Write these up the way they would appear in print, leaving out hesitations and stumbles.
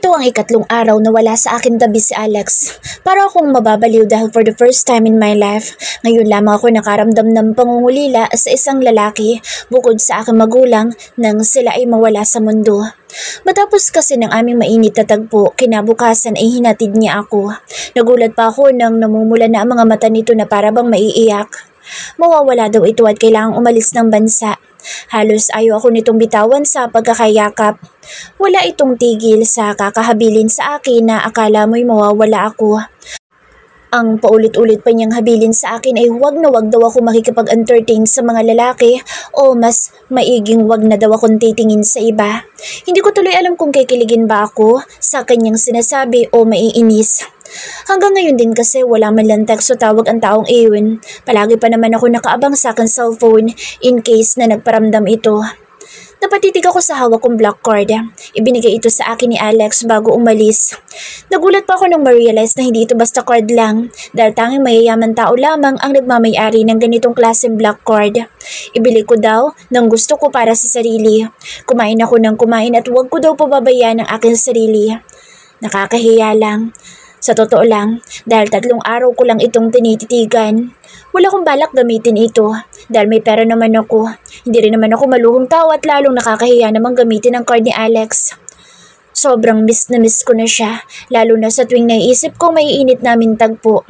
Ito ang ikatlong araw na wala sa akin tabi si Alex. Para akong mababaliw dahil for the first time in my life, ngayon lamang ako nakaramdam ng pangungulila sa isang lalaki bukod sa aking magulang nang sila ay mawala sa mundo. Matapos kasi ng aming mainit na tagpo, kinabukasan ay hinatid niya ako. Nagulat pa ako nang namumula na ang mga mata nito na para bang maiiyak. Mawawala daw ito at kailangang umalis ng bansa. Halos ayaw ako nitong bitawan sa pagkakayakap. Wala itong tigil sa kakahabilin sa akin na akala mo'y mawawala ako. Ang paulit-ulit pa niyang habilin sa akin ay huwag na huwag daw ako makikipag-entertain sa mga lalaki o mas maiging huwag na daw akong titingin sa iba. Hindi ko tuloy alam kung kikiligin ba ako sa kanyang sinasabi o maiinis. Hanggang ngayon din kasi wala man lang text o tawag ang taong iyon. Palagi pa naman ako nakaabang sa aking cellphone in case na nagparamdam ito. Napatitig ako sa hawak kong black card. Ibinigay ito sa akin ni Alex bago umalis. Nagulat pa ako nang ma-realize na hindi ito basta card lang dahil tanging mayayaman tao lamang ang nagmamay-ari ng ganitong klaseng black card. Ibili ko daw ng gusto ko para sa sarili. Kumain ako ng kumain at huwag ko daw pababayaan ang aking sarili. Nakakahiya lang. Sa totoo lang, dahil 3 araw ko lang itong tinititigan. Wala akong balak gamitin ito dahil may pera naman ako. Hindi rin naman ako maluhong tao at lalong nakakahiya namang gamitin ang card ni Alex. Sobrang miss na miss ko na siya, lalo na sa tuwing naiisip ko maiinit namin tagpo.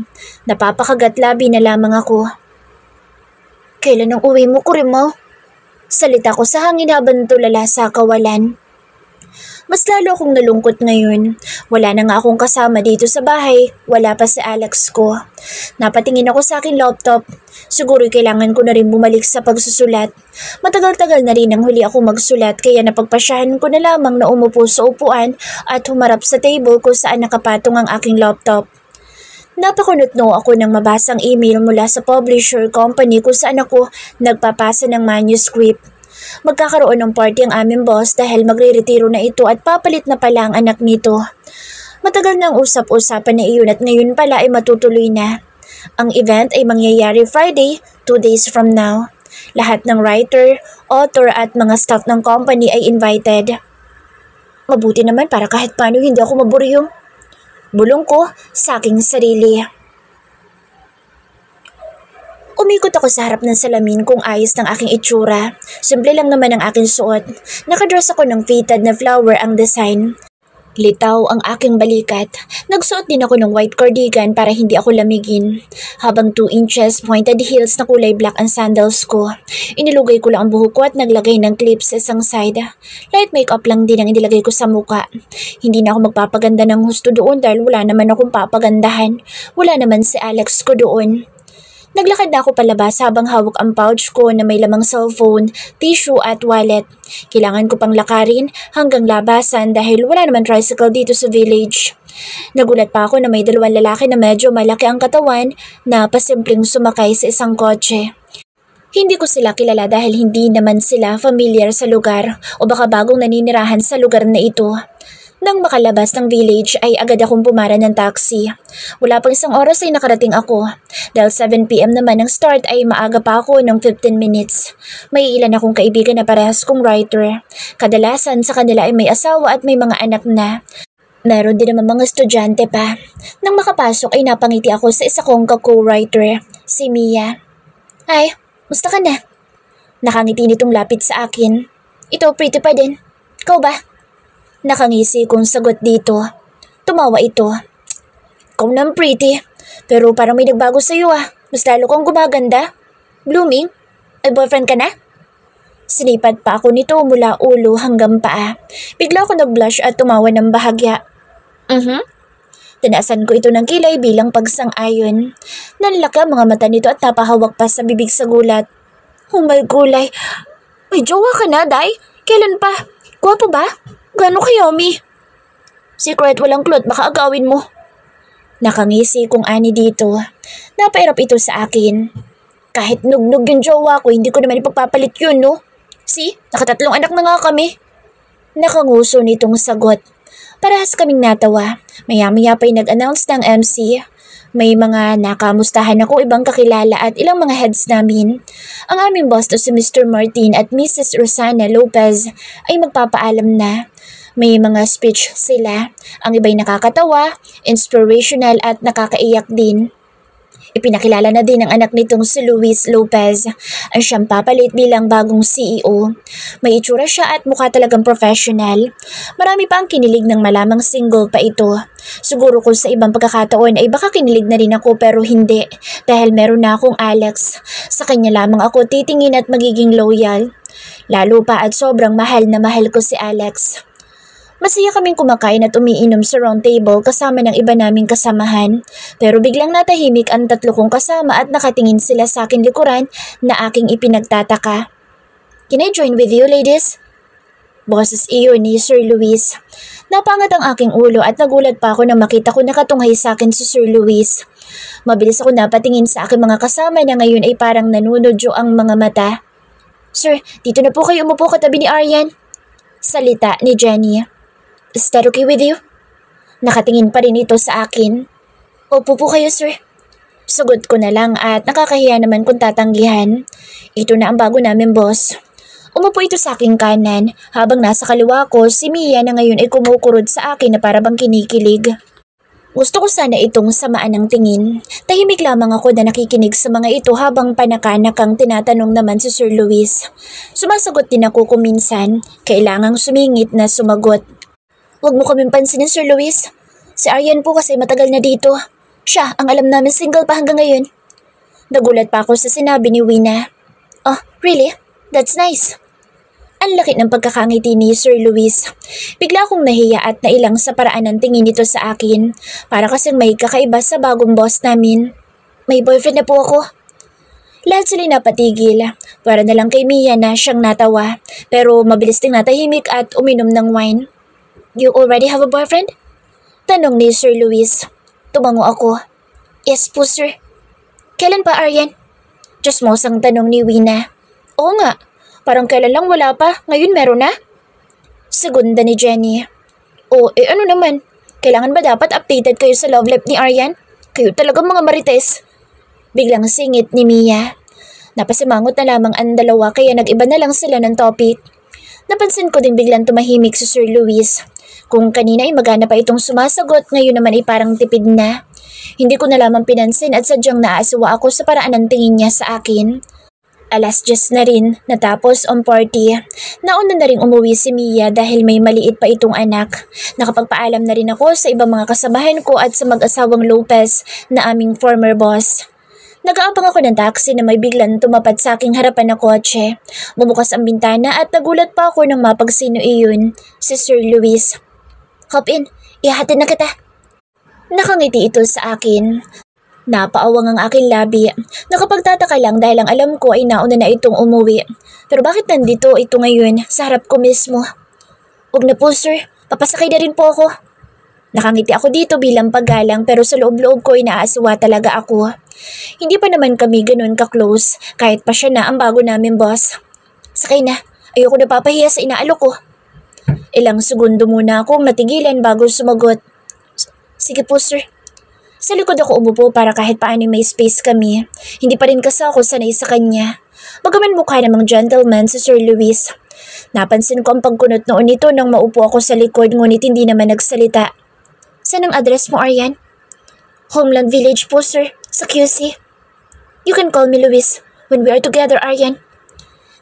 Napapakagat labi na lamang ako. Kailan ang uwi mo, Kurimaw? Salita ko sa hangin habang tulala sa kawalan. Mas lalo akong nalungkot ngayon. Wala na nga akong kasama dito sa bahay. Wala pa si Alex ko. Napatingin ako sa aking laptop. Siguro kailangan ko na rin bumalik sa pagsusulat. Matagal-tagal na rin ang huli ako magsulat kaya napagpasyahan ko na lamang na umupo sa upuan at humarap sa table kung saan nakapatong ang aking laptop. Napakunotno ako ng mabasang email mula sa publisher company kung saan ako nagpapasa ng manuscript. Magkakaroon ng party ang aming boss dahil magre-retiro na ito at papalit na pala ang anak nito. Matagal na ang usap-usapan na iyon at ngayon pala ay matutuloy na. Ang event ay mangyayari Friday, 2 days from now. Lahat ng writer, author at mga staff ng company ay invited. Mabuti naman para kahit paano hindi ako maburyong. Bulong ko sa aking sarili. Umikot ako sa harap ng salamin kung ayos ng aking itsura. Simple lang naman ang aking suot. Nakadress ako ng fitted na flower ang design. Litaw ang aking balikat. Nagsuot din ako ng white cardigan para hindi ako lamigin. Habang 2 inches pointed heels na kulay black ang sandals ko. Inilugay ko lang ang buhok ko at naglagay ng clips sa isang side. Light makeup lang din ang inilagay ko sa muka. Hindi na ako magpapaganda ng husto doon dahil wala naman akong papagandahan. Wala naman si Alex ko doon. Naglakad na ako palabas habang hawak ang pouch ko na may lamang cellphone, tissue at wallet. Kailangan ko pang lakarin hanggang labasan dahil wala naman tricycle dito sa village. Nagulat pa ako na may 2 lalaki na medyo malaki ang katawan na pasimpleng sumakay sa isang kotse. Hindi ko sila kilala dahil hindi naman sila familiar sa lugar o baka bagong naninirahan sa lugar na ito. Nang makalabas ng village ay agad akong pumara ng taxi. Wala pang 1 oras ay nakarating ako. Dahil 7 PM naman ang start ay maaga pa ako ng 15 minutes. May ilan akong kaibigan na parehas kong writer. Kadalasan sa kanila ay may asawa at may mga anak na. Meron din naman mga estudyante pa. Nang makapasok ay napangiti ako sa isa kong co-writer, si Mia. Ay, musta ka na? Nakangiti nitong lapit sa akin. Ito, pretty pa din. Ikaw ba? Nakangisi kong sagot dito. Tumawa ito. Ikaw naman pretty, pero parang may nagbago sa'yo ah. Mas lalo kang gumaganda. Blooming? Ay boyfriend ka na? Sinipad pa ako nito mula ulo hanggang paa. Bigla ako nag-blush at tumawa ng bahagya. Tinaasan ko ito ng kilay bilang pagsang-ayon. Nanlaki ang mga mata nito at napahawak pa sa bibig sa gulat. Oh my gulay. May jowa ka na, Day? Kailan pa? Gwapo ba? Gano'n ka yummy? Secret, walang klot, baka agawin mo. Nakangisi kong ani dito. Napairap ito sa akin. Kahit nugnog yung jowa ko, hindi ko naman ipagpapalit yun, no? See, nakatatlong anak na nga kami. Nakanguso nitong sagot. Parehas kaming natawa. Maya-maya pa'y nag-announce ng MC. May mga nakamustahan ako ibang kakilala at ilang mga heads namin. Ang aming boss na si Mr. Martin at Mrs. Rosana Lopez ay magpapaalam na. May mga speech sila. Ang iba'y nakakatawa, inspirational at nakakaiyak din. Ipinakilala na din ng anak nitong si Luis Lopez ang siyang papalit bilang bagong CEO. May itsura siya at mukha talagang professional. Marami pa ang kinilig ng malamang single pa ito. Siguro kung sa ibang pagkakataon ay baka kinilig na rin ako pero hindi dahil meron na akong Alex. Sa kanya lamang ako titingin at magiging loyal. Lalo pa at sobrang mahal na mahal ko si Alex. Masaya kaming kumakain at umiinom sa round table kasama ng iba naming kasamahan. Pero biglang natahimik ang tatlo kong kasama at nakatingin sila sa akin likuran na aking ipinagtataka. "Can I join with you, ladies?" Boses iyon ni Sir Luis. Napangat ang aking ulo at nagulat pa ako nang makita ko nakatunghay sa akin si Sir Luis. Mabilis ako napatingin sa aking mga kasama na ngayon ay parang nanunodyo ang mga mata. "Sir, dito na po kayo umupo katabi ni Aryan." Salita ni Jenny. "Is that okay with you?" Nakatingin pa rin ito sa akin. "Opo po kayo, sir." Sugot ko na lang at nakakahiya naman kung tatanggihan. Ito na ang bago namin boss. Umupo ito sa aking kanan habang nasa kaliwa ko si Mia na ngayon ay kumukurod sa akin na para bang kinikilig. Gusto ko sana itong samaan ng tingin. Tahimik lamang ako na nakikinig sa mga ito habang panakanakang tinatanong naman si Sir Luis. Sumasagot din ako kung minsan, kailangang sumingit na sumagot. "Huwag mo kaming pansinin, Sir Luis. Si Aryan po kasi matagal na dito. Siya ang alam namin single pa hanggang ngayon." Nagulat pa ako sa sinabi ni Wina. "Oh, really? That's nice." Ang laki ng pagkakangiti ni Sir Luis. Bigla akong nahiya at nailang sa paraan ng tingin nito sa akin. Para kasing may kakaiba sa bagong boss namin. "May boyfriend na po ako." Lahat sila napatigil. Para na lang kay Mia na siyang natawa. Pero mabilis ding natahimik at uminom ng wine. "You already have a boyfriend?" Tanong ni Sir Luis. Tumango ako. "Yes po, sir." "Kailan pa, Aryan?" Chismosang tanong ni Wina. "Oo nga, parang kailan lang wala pa, ngayon meron na." Segunda ni Jenny. "Oh, ano naman? Kailangan ba dapat updated kayo sa love life ni Aryan? Kayo talagang mga marites." Biglang singit ni Mia. Napasimangot na lamang ang dalawa kaya nag-iba na lang sila ng topic. Napansin ko din biglang tumahimik si Sir Luis. Kung kanina ay magana pa itong sumasagot, ngayon naman ay parang tipid na. Hindi ko na lamang pinansin at sadyang naasawa ako sa paraan ng tingin niya sa akin. 10:00 na rin, natapos ang party. Nauna na rin umuwi si Mia dahil may maliit pa itong anak. Nakapagpaalam na rin ako sa ibang mga kasamahan ko at sa mag-asawang Lopez na aming former boss. Nag-aabang ako ng taxi na may biglang tumapat sa aking harapan na kotse. Bumukas ang bintana at nagulat pa ako nang mapagsino iyon, si Sir Luis. "Hop in, ihahatid na kita." Nakangiti ito sa akin. Napaawang ang aking labi. Nakapagtataka lang dahil ang alam ko ay nauna na itong umuwi. Pero bakit nandito ito ngayon sa harap ko mismo? "Huwag na po, sir. Papasakay na rin po ako." Nakangiti ako dito bilang paggalang pero sa loob-loob ko ay naasawa talaga ako. Hindi pa naman kami ganun ka-close kahit pa siya na ang bago namin boss. "Sakay na. Ayoko napapahiya sa inaalok ko." Ilang segundo muna akong natigilan bago sumagot. "Sige po, sir." Sa likod ako umupo para kahit paano may space kami. Hindi pa rin kasi ako sanay sa kanya. Bagaman mukha namang gentleman si Sir Luis. Napansin ko ang pagkunot noon nito nang maupo ako sa likod ngunit hindi naman nagsalita. "Saan ang address mo, Aryan?" "Homeland Village po, sir. Sa QC." "You can call me Luis when we are together, Aryan."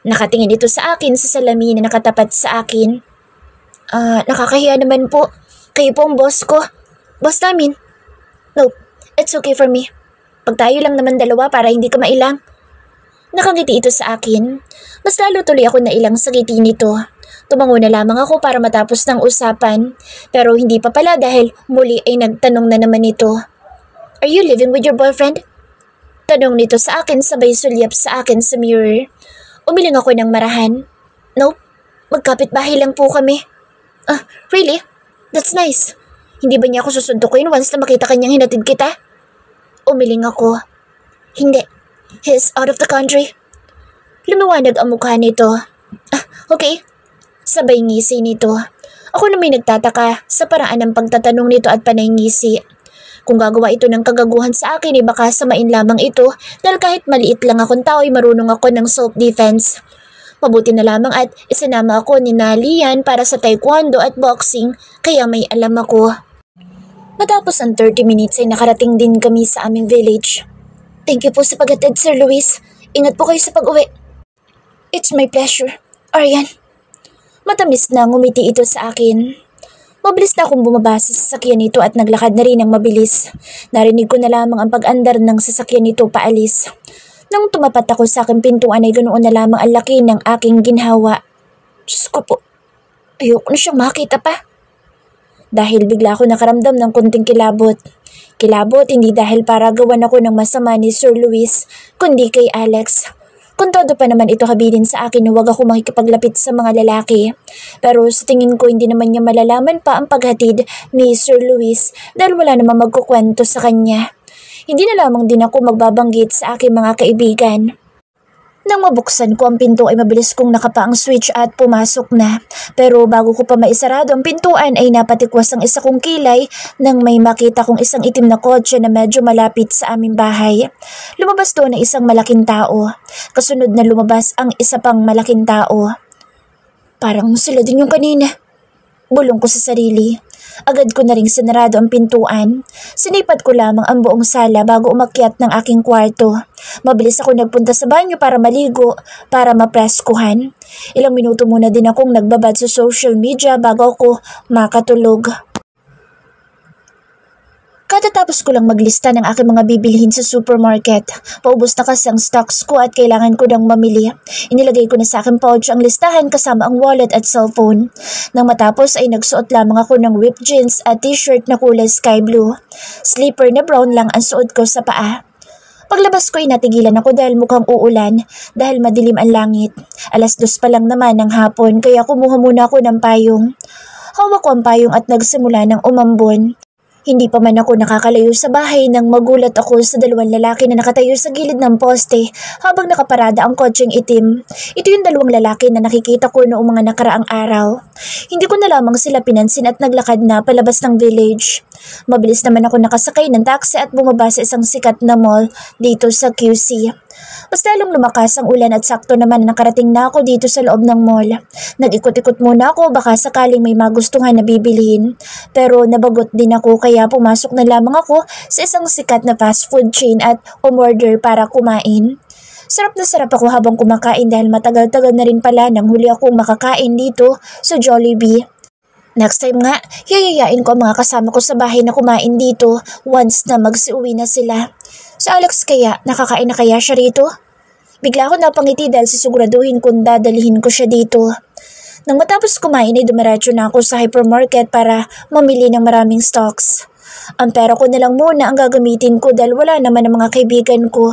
Nakatingin ito sa akin sa salamin na nakatapat sa akin. Nakakahiya naman po. Kayo po ang boss ko. Boss namin." "Nope, it's okay for me. Pag tayo lang naman dalawa para hindi ka mailang." Nakangiti ito sa akin. Mas lalo tuloy ako nailang sa ngiti nito. Tumango na lamang ako para matapos ng usapan. Pero hindi pa pala dahil muli ay nagtanong na naman ito. "Are you living with your boyfriend?" Tanong nito sa akin sabay sulyap sa akin sa mirror. Umiling ako ng marahan. "Nope, magkapit-bahay lang po kami." Really? That's nice. Hindi ba niya ako susuntukin once na makita kanyang hinatid kita?" Umiling ako. "Hindi. He's out of the country." Lumiwanag ang mukha nito. Okay." Sabay ngisi nito. Ako na may nagtataka sa paraan ng pagtatanong nito at panay ngisi. Kung gagawa ito ng kagaguhan sa akin, baka samain lamang ito dahil kahit maliit lang akong tao ay marunong ako ng self-defense. Mabuti na lamang at isinama ako ni Nalian para sa taekwondo at boxing kaya may alam ako. Matapos ang 30 minutes ay nakarating din kami sa aming village. Thank you po sa paghatid, Sir Luis. Ingat po kayo sa pag-uwi. It's my pleasure, Aryan. Matamis na ngumiti ito sa akin. Mabilis na akong bumaba sa sasakyan nito at naglakad na rin ng mabilis. Narinig ko na lamang ang pag-andar ng sasakyan nito paalis. Nang tumapat ako sa aking pintuan ay ganoon na lamang ang laki ng aking ginhawa. Diyos ko po, ayoko na siyang makita pa. Dahil bigla ako nakaramdam ng kunting kilabot. Kilabot hindi dahil para gawan ako ng masama ni Sir Luis, kundi kay Alex. Kung todo pa naman ito habilin sa akin na huwag ako makikipaglapit sa mga lalaki. Pero sa tingin ko hindi naman niya malalaman pa ang paghatid ni Sir Luis dahil wala namang magkukwento sa kanya. Hindi na lamang din ako magbabanggit sa aking mga kaibigan. Nang mabuksan ko ang pinto ay mabilis kong nakapa ang switch at pumasok na. Pero bago ko pa maisarado ang pintuan ay napatikwas ang isa kong kilay nang may makita kong isang itim na kotse na medyo malapit sa aming bahay. Lumabas doon ang isang malaking tao. Kasunod na lumabas ang isa pang malaking tao. Parang sila din yung kanina. Bulong ko sa sarili. Agad ko na ring sinarado ang pintuan. Sinipat ko lamang ang buong sala bago umakyat ng aking kwarto. Mabilis ako nagpunta sa banyo para maligo, para mapreskuhan. Ilang minuto muna din akong nagbabad sa social media bago ako makatulog. Katatapos ko lang maglista ng aking mga bibilhin sa supermarket. Paubos na kasi ang stocks ko at kailangan ko nang mamili. Inilagay ko na sa aking pouch ang listahan kasama ang wallet at cellphone. Nang matapos ay nagsuot lamang ako ng ripped jeans at t-shirt na kulay sky blue. Slipper na brown lang ang suot ko sa paa. Paglabas ko ay natigilan ako dahil mukhang uulan dahil madilim ang langit. 2:00 pa lang naman ng hapon kaya kumuha muna ako ng payong. Hawak ko ang payong at nagsimula ng umambon. Hindi pa man ako nakakalayo sa bahay nang magulat ako sa dalawang lalaki na nakatayo sa gilid ng poste habang nakaparada ang kotseng itim. Ito yung dalawang lalaki na nakikita ko noong mga nakaraang araw. Hindi ko na lamang sila pinansin at naglakad na palabas ng village. Mabilis naman ako nakasakay ng taxi at bumaba sa isang sikat na mall dito sa QC. Mas lalong lumakas ang ulan at sakto naman nakarating na ako dito sa loob ng mall. Nag-ikot-ikot muna ako baka sakaling may magustuhan na bibilhin. Pero nabagot din ako kaya pumasok na lamang ako sa isang sikat na fast food chain at umorder para kumain. Sarap na sarap ako habang kumakain dahil matagal-tagal na rin pala nang huli akong makakain dito sa Jollibee. Next time nga, yayayain ko ang mga kasama ko sa bahay na kumain dito once na magsiuwi na sila. Si Alex kaya, nakakain na kaya siya rito? Bigla ako napangiti dahil sisiguraduhin kung dadalihin ko siya dito. Nang matapos kumain ay dumiretso na ako sa hypermarket para mamili ng maraming stocks. Ang pera ko na lang muna ang gagamitin ko dahil wala naman ang mga kaibigan ko.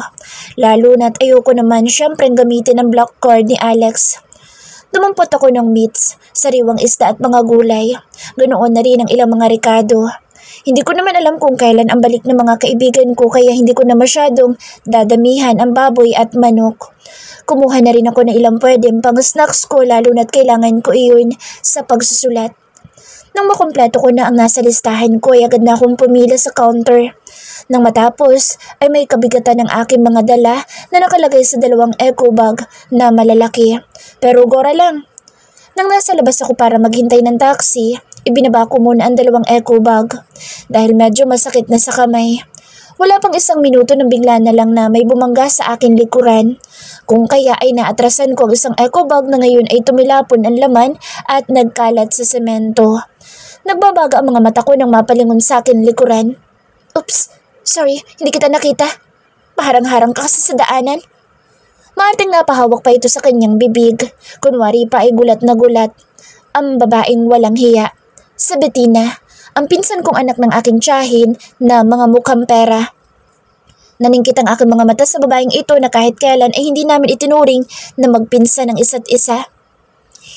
Lalo na't ayoko naman syempre gamitin ang black card ni Alex. Dumampot ako ng meats, sariwang isda at mga gulay. Ganoon na rin ang ilang mga rekado. Hindi ko naman alam kung kailan ang balik ng mga kaibigan ko kaya hindi ko na masyadong dadamihan ang baboy at manok. Kumuha na rin ako ng ilang pwedeng pang snacks ko lalo na't kailangan ko iyon sa pagsusulat. Nang makumpleto ko na ang nasa listahan ko ay agad na akong pumila sa counter. Nang matapos ay may kabigatan ng aking mga dala na nakalagay sa 2 eco bag na malalaki. Pero gora lang. Nang nasa labas ako para maghintay ng taxi, ibinaba ko muna ang 2 eco bag dahil medyo masakit na sa kamay. Wala pang 1 minuto nang bigla na lang na may bumangga sa akin likuran. Kung kaya ay naatrasan ko ang 1 eco bag na ngayon ay tumilapon ang laman at nagkalat sa semento. Nagbabaga ang mga mata ko nang mapalingon sa akin likuran. Oops, sorry, hindi kita nakita. Paharang-harang ka kasi sa daanan. Maarting napahawak pa ito sa kanyang bibig. Kunwari pa ay gulat na gulat. Ang babaeng walang hiya. Sa Bettina, ang pinsan kong anak ng aking tiyahin na mga mukhang pera. Naningkit ang aking mga mata sa babaeng ito na kahit kailan ay hindi namin itinuring na magpinsan ng isa't isa.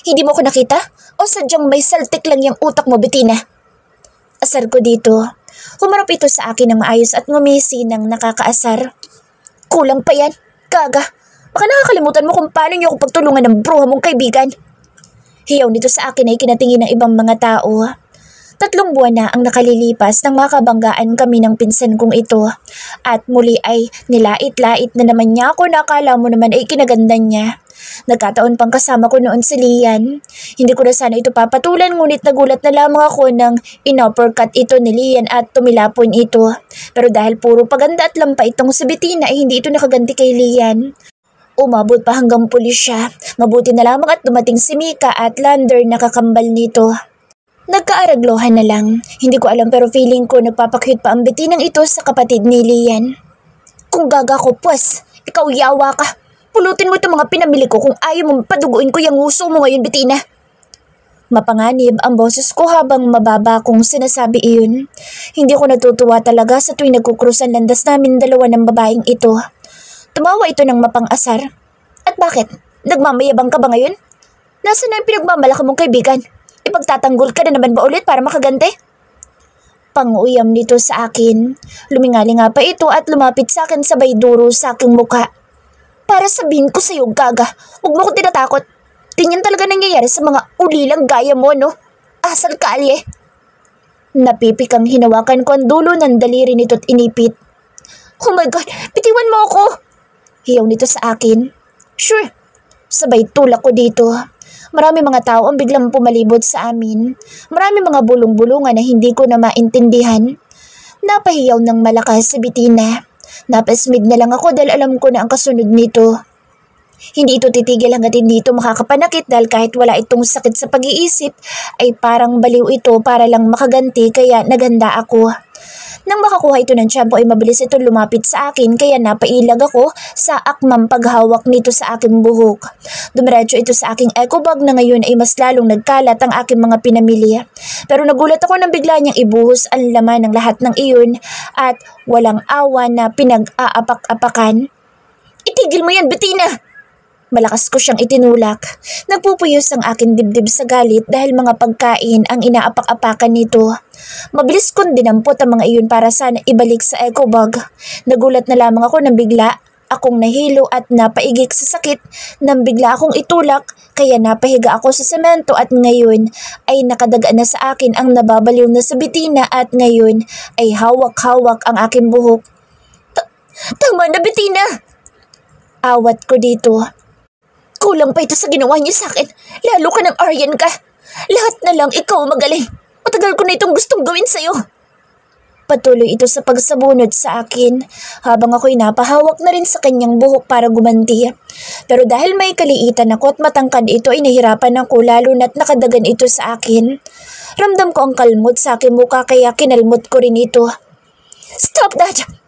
Hindi mo ko nakita? O sadyang may saltik lang yung utak mo, Bettina? Asar ko dito. Humarap ito sa akin ng maayos at ngumisi ng nakakaasar. Kulang pa yan, gaga. Baka nakakalimutan mo kung paano niyo ako pagtulungan ng bruha mong kaibigan. Hiyaw nito sa akin ay kinatingin ng ibang mga tao. 3 buwan na ang nakalilipas nang makabanggaan kami ng pinsan kong ito. At muli ay nilait-lait na naman niya ako na akala mo naman ay kinaganda niya. Nagkataon pang kasama ko noon si Lian. Hindi ko na sana ito papatulan ngunit nagulat na lamang ako nang inuppercut ito ni Lian at tumilapon ito. Pero dahil puro paganda at lampa itong si Bettina ay hindi ito nakaganti kay Lian. Umabot pa hanggang pulis siya. Mabuti na lamang at dumating si Mika at Lander na kakambal nito. Nagkaaraglohan na lang. Hindi ko alam pero feeling ko nagpapakyut pa ang Bettinang ito sa kapatid ni Lian. Kung gaga ko pues, ikaw yawa ka. Pulutin mo itong mga pinamili ko kung ayaw mo paduguin ko yung uso mo ngayon, Bettina. Mapanganib ang boses ko habang mababa kong sinasabi iyon. Hindi ko natutuwa talaga sa tuwing nagkukrus ang landas namin dalawa ng babaeng ito. Tumawa ito ng mapang-asar. At bakit? Nagmamayabang ka ba ngayon? Nasaan na yung pinagmamalaki mong kaibigan? Ipagtatanggol ka na naman ba ulit para makagante? Panguyam nito sa akin. Lumingali nga pa ito at lumapit sa akin sabay duro sa aking mukha. Para sabihin ko sa'yo, gaga, huwag mo ko tinatakot. Ganyan talaga nangyayari sa mga ulilang gaya mo, no? Asal kalye. Napipikang hinawakan ko ang dulo ng daliri nito at inipit. Oh my God, bitiwan mo ako! Hiyaw nito sa akin. Sure. Sabay tulak ko dito. Marami mga tao ang biglang pumalibot sa amin. Marami mga bulong-bulungan na hindi ko na maintindihan. Napahiyaw ng malakas si Bettina. Napasmig na lang ako dahil alam ko na ang kasunod nito. Hindi ito titigil hanggat hindi ito makakapanakit dahil kahit wala itong sakit sa pag-iisip ay parang baliw ito para lang makaganti kaya naganda ako. Nang makakuha ito ng tiyempo ay mabilis ito lumapit sa akin kaya napailag ako sa akmang paghawak nito sa aking buhok. Dumiretso ito sa aking eco bag na ngayon ay mas lalong nagkalat ang aking mga pinamili. Pero nagulat ako nang bigla niyang ibuhos ang laman ng lahat ng iyon at walang awa na pinag-aapak-apakan. Itigil mo yan, Bettina! Malakas ko siyang itinulak. Nagpupuyos ang aking dibdib sa galit dahil mga pagkain ang inaapak-apakan nito. Mabilis kong dinampot ang mga iyon para sana ibalik sa eco bag. Nagulat na lamang ako nang bigla akong nahilo at napaigik sa sakit nang bigla akong itulak kaya napahiga ako sa semento at ngayon ay nakadaga na sa akin ang nababaliw na sa Bettina at ngayon ay hawak-hawak ang aking buhok. Tama na, Bettina! Awat ko dito. Kulang pa ito sa ginawa niya sa akin. Lalo ka ng Aryan ka. Lahat na lang ikaw magaling. Matagal ko na itong gustong gawin sa'yo. Patuloy ito sa pagsabunod sa akin habang ako'y napahawak na rin sa kanyang buhok para gumanti. Pero dahil may kaliitan ako at matangkad ito ay nahirapan ako lalo na't nakadagan ito sa akin. Ramdam ko ang kalmot sa aking mukha kaya kinalmot ko rin ito. Stop that!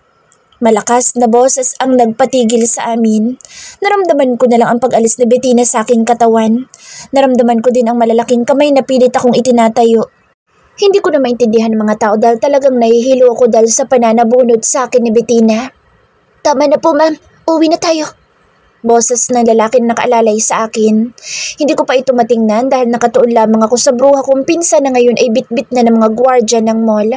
Malakas na boses ang nagpatigil sa amin. Naramdaman ko na lang ang pag-alis ni Bettina sa aking katawan. Naramdaman ko din ang malalaking kamay na pilit akong itinatayo. Hindi ko na maintindihan ng mga tao dahil talagang nahihilo ako dahil sa pananabunod sa akin ni Bettina. Tama na po, ma'am. Uwi na tayo. Boses ng lalaki na nakaalalay sa akin. Hindi ko pa ito matingnan dahil nakatuon lamang ako sa bruha kong pinsan na ngayon ay bitbit na ng mga gwardya ng mall.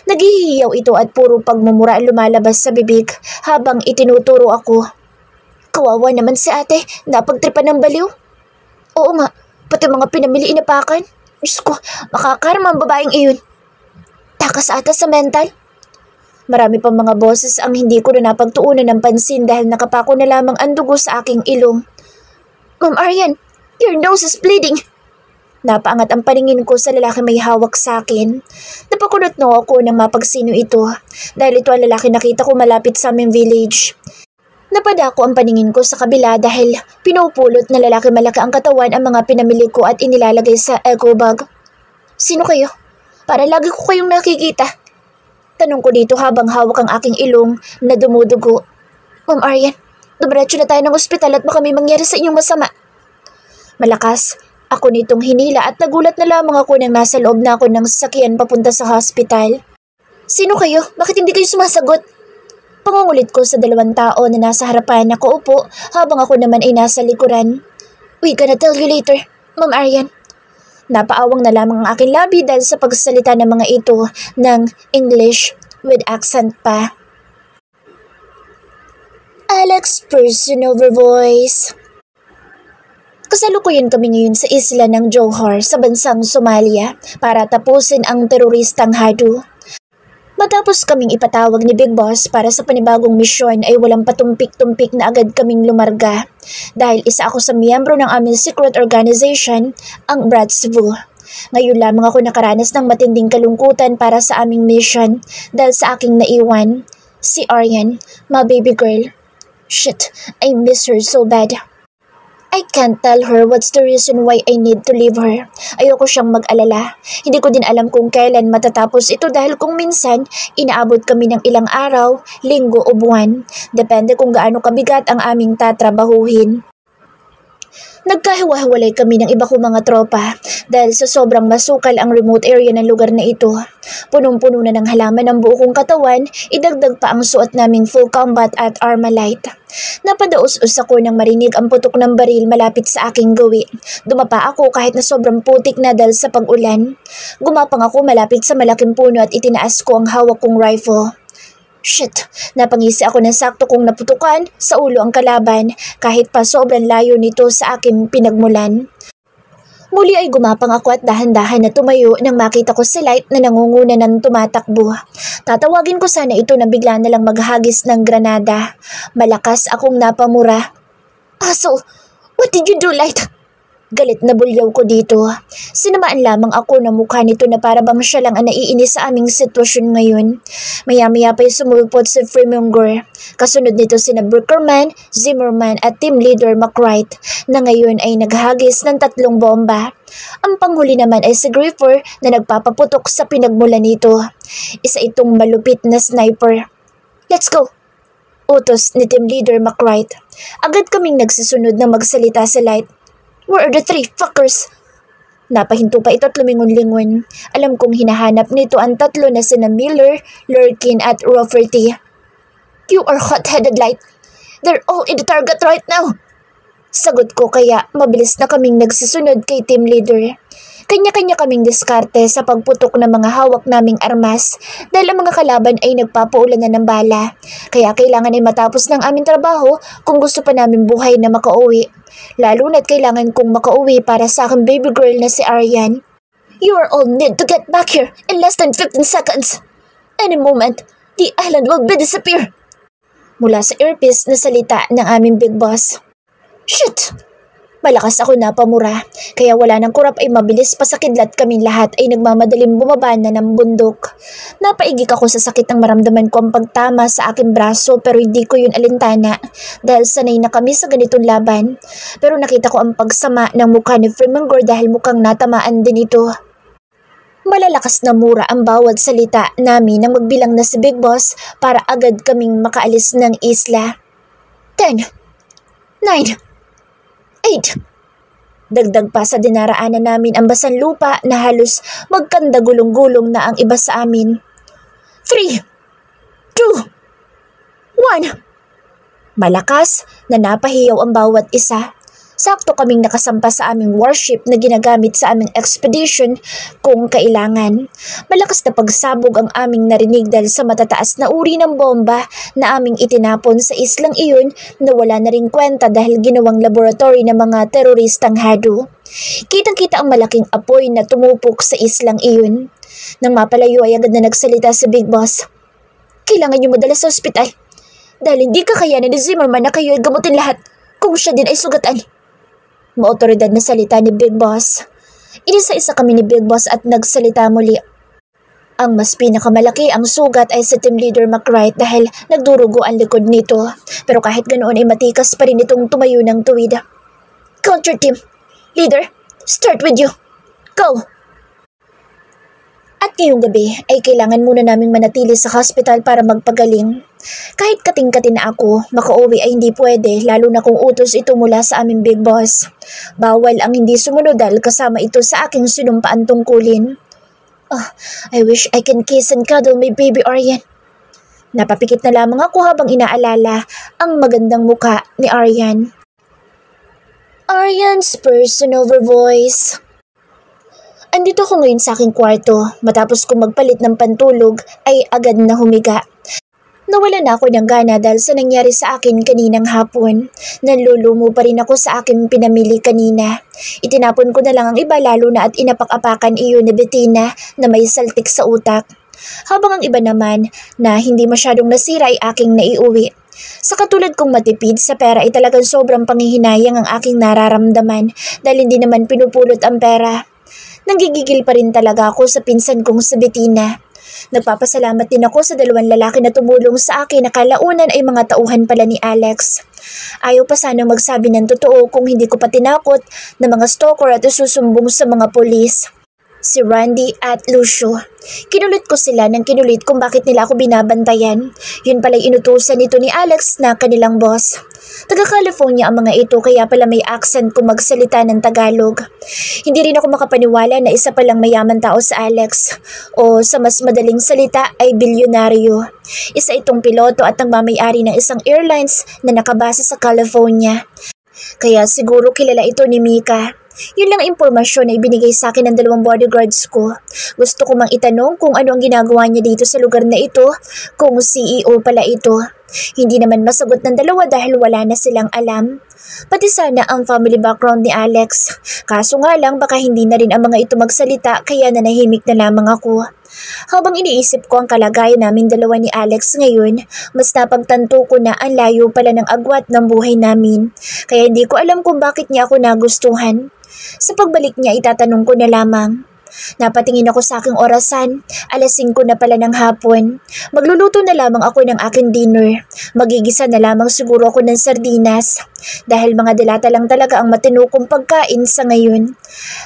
Naghihiyaw ito at puro pagmumura ang lumalabas sa bibig habang itinuturo ako. Kawawa naman si ate, napagtripan ng baliw. Oo nga, pati mga pinamili inapakan. Diyos ko, makakarma ang babaeng iyon. Takas ata sa mental. Marami pang mga boses ang hindi ko na napagtuunan ng pansin dahil nakapako na lamang ang dugo sa aking ilong. Ma'am Aryan, your nose is bleeding. Napaangat ang paningin ko sa lalaki may hawak sa akin. Napakunot no ako nang mapagsino ito dahil ito ang lalaki nakita ko malapit sa aming village. Napadako ang paningin ko sa kabila dahil pinupulot na lalaki malaki ang katawan ang mga pinamili ko at inilalagay sa eco bag. Sino kayo? Para lagi ko kayong nakikita. Tanong ko dito habang hawak ang aking ilong na dumudugo. Ma'am Aryan, dumiretso na tayo ng ospital at baka may mangyari sa inyong masama. Malakas ako nitong hinila at nagulat na lamang ako nang nasa loob na ako ng sasakyan papunta sa hospital. Sino kayo? Bakit hindi kayo sumasagot? Pangungulit ko sa dalawang tao na nasa harapan nakaupo habang ako naman ay nasa likuran. We gonna tell you later, Ma'am Aryan. Napaawang na lamang ang aking labi dahil sa pagsalita ng mga ito ng English with accent pa. Alex Personover Voice. Kasalukuyan kami ngayon sa isla ng Johor sa bansang Somalia para tapusin ang teroristang Hadu. Matapos kaming ipatawag ni Big Boss para sa panibagong misyon ay walang patumpik-tumpik na agad kaming lumarga. Dahil isa ako sa miyembro ng aming secret organization, ang Bratsvu. Ngayon lamang ako nakaranas ng matinding kalungkutan para sa aming mission dahil sa aking naiwan, si Aryan, my baby girl. Shit, I miss her so bad. I can't tell her what's the reason why I need to leave her. Ayoko siyang mag-alala. Hindi ko din alam kung kailan matatapos ito dahil kung minsan, inaabot kami ng ilang araw, linggo o buwan. Depende kung gaano kabigat ang aming tatrabahuhin. Nagkahiwa-hiwalay kami ng iba kong mga tropa dahil sa sobrang masukal ang remote area ng lugar na ito. Punong-puno na ng halaman ang buo kong katawan, idagdag pa ang suot naming full combat at Armalite. Napadaos-us ako nang marinig ang putok ng baril malapit sa aking gawi. Dumapa ako kahit na sobrang putik na dahil sa pag-ulan. Gumapang ako malapit sa malaking puno at itinaas ko ang hawak kong rifle. Shit, napangisi ako ng sakto kong naputukan sa ulo ang kalaban kahit pa sobrang layo nito sa aking pinagmulan. Muli ay gumapang ako at dahan-dahan na tumayo nang makita ko si Light na nangunguna ng tumatakbo. Tatawagin ko sana ito na bigla na lang maghagis ng granada. Malakas akong napamura. Asshole, what did you do, Light? Galit na bulyaw ko dito. Sinamaan lamang ako ng mukha nito na para bang siya lang ang naiinis sa aming sitwasyon ngayon. Maya-maya pa'y sumulpot si Fremonger. Kasunod nito sina Brookerman, Zimmerman at team leader McWright na ngayon ay naghagis ng 3 bomba. Ang panghuli naman ay si Griefer na nagpapaputok sa pinagmulan nito. Isa itong malupit na sniper. Let's go! Utos ni team leader McWright. Agad kaming nagsisunod na magsalita sa Light. Where are the 3 fuckers? Napahinto pa ito at lumingon-lingon. Alam kong hinahanap nito ang 3 na sina Miller, Lurkin at Rafferty. You are hot-headed, Light. They're all in the target right now. Sagot ko kaya mabilis na kaming nagsisunod kay team leader. Kanya-kanya kaming diskarte sa pagputok ng mga hawak naming armas dahil ang mga kalaban ay nagpapaulan na ng bala. Kaya kailangan ay matapos ng aming trabaho kung gusto pa namin buhay na makauwi. Lalo na't kailangan kong makauwi para sa aking baby girl na si Aryan. You are all need to get back here in less than 15 seconds. Any moment, the island will disappear. Mula sa earpiece na salita ng aming big boss. Shit! Malakas ako napamura, kaya wala nang kurap ay mabilis pasakidlat kaming lahat ay nagmamadaling bumaba na ng bundok. Napaigik ako sa sakit ng maramdaman ko ang pagtama sa aking braso pero hindi ko yun alintana dahil sanay na kami sa ganitong laban. Pero nakita ko ang pagsama ng mukha ni Fremonger dahil mukhang natamaan din ito. Malalakas na mura ang bawat salita namin nang magbilang na si Big Boss para agad kaming makaalis ng isla. 10, 9, 8. Dagdag pa sa dinaraanan namin ang basang lupa na halos magkanda gulong-gulong na ang iba sa amin. 3, 2, 1. Malakas na napahiyaw ang bawat isa. Sakto kaming nakasampa sa aming warship na ginagamit sa aming expedition kung kailangan. Malakas na pagsabog ang aming narinig dahil sa matataas na uri ng bomba na aming itinapon sa islang iyon na wala na rin kwenta dahil ginawang laboratory ng mga teroristang Hadu. Kitang-kita ang malaking apoy na tumupok sa islang iyon. Nang mapalayo ay agad na nagsalita si Big Boss. Kailangan niyo madala sa ospital dahil hindi kakayanan ni Zimmerman na kayo ay gamutin lahat kung siya din ay sugatan. Maotoridad na salita ni Big Boss. Inisa-isa kami ni Big Boss at nagsalita muli. Ang mas pinakamalaki ang sugat ay sa team leader McWright dahil nagdurugo ang likod nito. Pero kahit ganoon ay matikas pa rin itong tumayo ng tuwid. Counter team. Leader, start with you. Go! At ngayong gabi ay kailangan muna naming manatili sa hospital para magpagaling. Kahit kating-kating na ako, makauwi ay hindi pwede lalo na kung utos ito mula sa aming Big Boss. Bawal ang hindi sumunod dahil kasama ito sa aking sinumpaan tungkulin. I wish I can kiss and cuddle my baby Aryan. Napapikit na lamang ako habang inaalala ang magandang muka ni Aryan. Aryan's personal voice. Andito ako ngayon sa aking kwarto. Matapos kong magpalit ng pantulog ay agad na humiga. Nawala na ako ng gana dahil sa nangyari sa akin kaninang hapon. Nanlulumo pa rin ako sa aking pinamili kanina. Itinapon ko na lang ang iba lalo na at inapak-apakan iyon ni Bettina na may saltik sa utak. Habang ang iba naman na hindi masyadong nasira ay aking naiuwi. Sa katulad kong matipid sa pera ay talagang sobrang panghihinayang ang aking nararamdaman dahil hindi naman pinupulot ang pera. Nanggigigil pa rin talaga ako sa pinsan kong si Bettina. Nagpapasalamat din ako sa dalawang lalaki na tumulong sa akin na kalaunan ay mga tauhan pala ni Alex. Ayaw pa sana magsabi ng totoo kung hindi ko pa tinakot na mga stalker at susumbong sa mga pulis. Si Randy at Lucio. Kinulit ko sila ng kinulit kung bakit nila ako binabantayan. Yun pala'y inutusan nito ni Alex na kanilang boss. Taga-California ang mga ito kaya pala may accent kung magsalita ng Tagalog. Hindi rin ako makapaniwala na isa palang mayaman tao sa Alex. O sa mas madaling salita ay bilyonaryo. Isa itong piloto at nagmamayari ng isang airlines na nakabase sa California. Kaya siguro kilala ito ni Mika. Yun lang impormasyon na ibinigay sa akin ng dalawang bodyguards ko. Gusto ko mang itanong kung ano ang ginagawa niya dito sa lugar na ito, kung CEO pala ito. Hindi naman masagot ng dalawa dahil wala na silang alam. Pati sana ang family background ni Alex. Kaso nga lang baka hindi na rin ang mga ito magsalita kaya nanahimik na lamang ako. Habang iniisip ko ang kalagayan namin dalawa ni Alex ngayon, mas napagtanto ko na ang layo pala ng agwat ng buhay namin. Kaya hindi ko alam kung bakit niya ako nagustuhan. Sa pagbalik niya itatanong ko na lamang. Napatingin ako sa aking orasan, 5:00 na pala ng hapon. Magluluto na lamang ako ng aking dinner. Magigisa na lamang siguro ako ng sardinas. Dahil mga dilata lang talaga ang matino kong pagkain sa ngayon.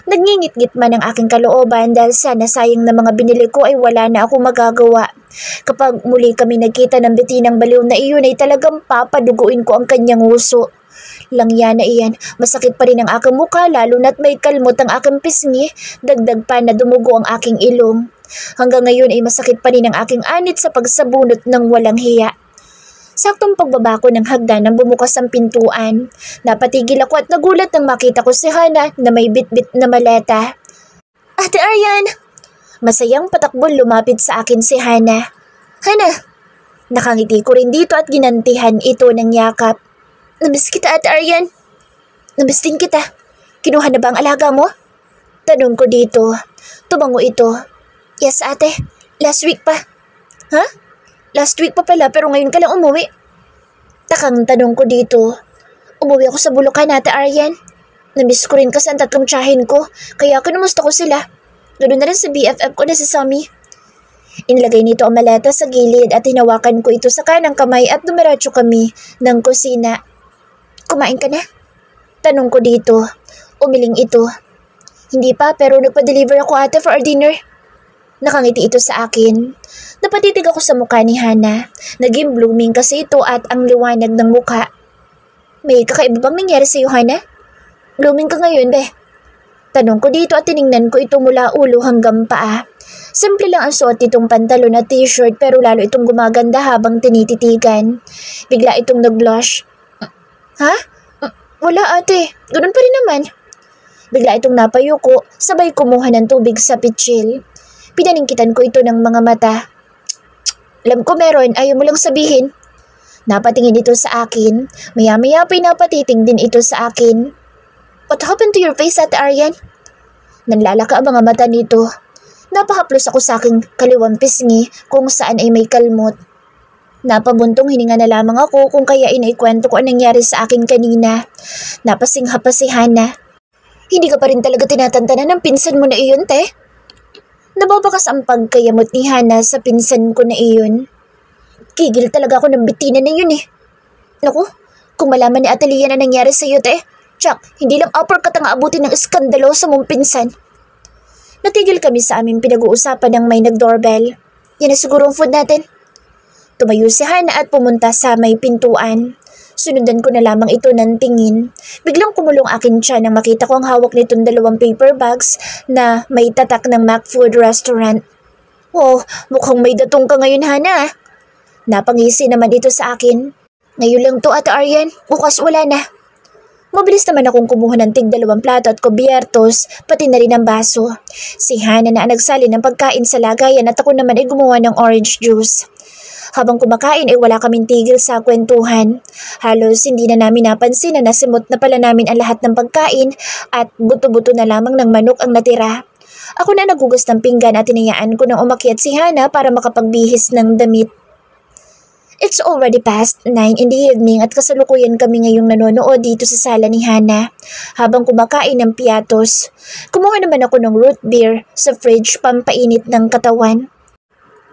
Nagngingit-ngit man ang aking kalooban dahil sana sayang na mga binili ko ay wala na ako magagawa. Kapag muli kami nagkita ng Bettinang baliw na iyon ay talagang papaduguin ko ang kanyang uso. Langya na iyan, masakit pa rin ang aking mukha lalo na't may kalmot ang aking pisngi, dagdag pa na dumugo ang aking ilong. Hanggang ngayon ay masakit pa rin ang aking anit sa pagsabunot ng walang hiya. Saktong pagbaba ko ng hagdan nang bumukas ang pintuan. Napatigil ako at nagulat nang makita ko si Hana na may bitbit na maleta. Ate Aryan! Masayang patakbol lumapit sa akin si Hana. Hana! Nakangiti ko rin dito at ginantihan ito ng yakap. Namiss kita, Ate Aryan. Namiss din kita. Kinuha na ba ang alaga mo? Tanong ko dito. Tumango ito. Yes, ate. Last week pa. Ha? Last week pa pala pero ngayon ka lang umuwi. Takang tanong ko dito. Umuwi ako sa Bulacan, Ate Aryan. Namiss ko rin kasi ang tatlong tiyahin ko. Kaya kinumusta ko sila. Doon na rin si BFF ko na si Sammy. Inilagay nito ang maleta sa gilid at hinawakan ko ito sa kanang kamay at dumiretso kami ng kusina. Kumain ka na? Tanong ko dito. Umiling ito. Hindi pa pero nagpa-deliver ako ate for our dinner. Nakangiti ito sa akin. Napatitig ako sa mukha ni Hana. Naging blooming kasi ito at ang liwanag ng mukha. May kakaiba bang nangyari sa iyo, Hana? Blooming ka ngayon, be. Tanong ko dito at tiningnan ko ito mula ulo hanggang paa. Simple lang ang suot nitong pantalon at t-shirt pero lalo itong gumaganda habang tinititigan. Bigla itong nag-blush. Ha? Wala ate, ganun pa rin naman. Bigla itong napayuko, sabay kumuha ng tubig sa pitsil. Pinaningkitan ko ito ng mga mata. Alam ko meron, ayaw mo lang sabihin. Napatingin ito sa akin, maya-maya pinapatitig din ito sa akin. What happened to your face, Ate Aryan? Nanlalaka ang mga mata nito. Napahaplos ako sa aking kaliwang pisngi kung saan ay may kalmot. Napabuntong hininga na lamang ako kung kaya inaikwento ko ang nangyari sa akin kanina. Napasingha pa si Hana. Hindi ka pa rin talaga tinatantanan ng pinsan mo na iyon, te? Nababakas ang pagkayamot ni Hana sa pinsan ko na iyon. Kigil talaga ako ng Bettina na yun eh. Naku, kung malaman ni Atelier na nangyari sa iyo, te, tsak, hindi lang uppercut ang aabutin ng iskandalo sa mong pinsan. Natigil kami sa aming pinag-uusapan ng may nag-doorbell. Yan na siguro ang food natin. Tumayo si Hana at pumunta sa may pintuan. Sunundan ko na lamang ito ng tingin. Biglang kumulong akin siya nang makita ko ang hawak nitong 2 paper bags na may tatak ng McFood Restaurant. Wow, mukhang may datong ka ngayon, Hana. Napangisi naman ito sa akin. Ngayon lang to, Ate Aryan. Bukas wala na. Mabilis naman akong kumuha ng tig 2 plato at kubyertos, pati na rin ang baso. Si Hana na ang nagsali ng pagkain sa lagayan at ako naman ay gumawa ng orange juice. Habang kumakain ay wala kaming tigil sa kwentuhan. Halos hindi na namin napansin na nasimot na pala namin ang lahat ng pagkain at buto-buto na lamang ng manok ang natira. Ako na nagugas ng pinggan at tinayaan ko nang umakyat si Hana para makapagbihis ng damit. It's already past 9 in the evening at kasalukuyan kami ngayong nanonood dito sa sala ni Hana. Habang kumakain ng piatos, kumuha naman ako ng root beer sa fridge pampainit ng katawan.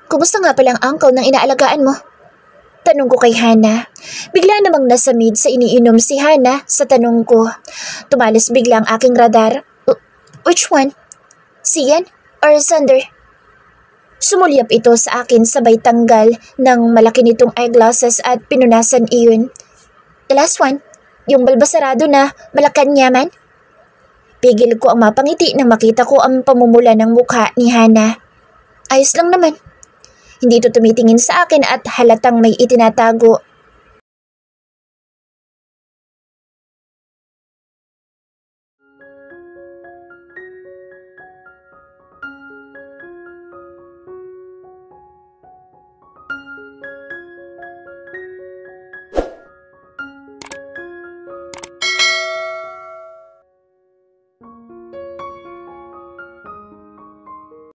Kumusta nga palang uncle ng inaalagaan mo? Tanong ko kay Hana. Bigla namang nasamid sa iniinom si Hana sa tanong ko. Tumalas bigla ang aking radar. Which one? Sian or Sander? Sumulyap ito sa akin sabay tanggal ng malaki nitong eyeglasses at pinunasan iyon. The last one? Yung balbasarado na Malacanyaman? Pigil ko ang mapangiti nang makita ko ang pamumula ng mukha ni Hana. Ayos lang naman. Hindi ito tumitingin sa akin at halatang may itinatago.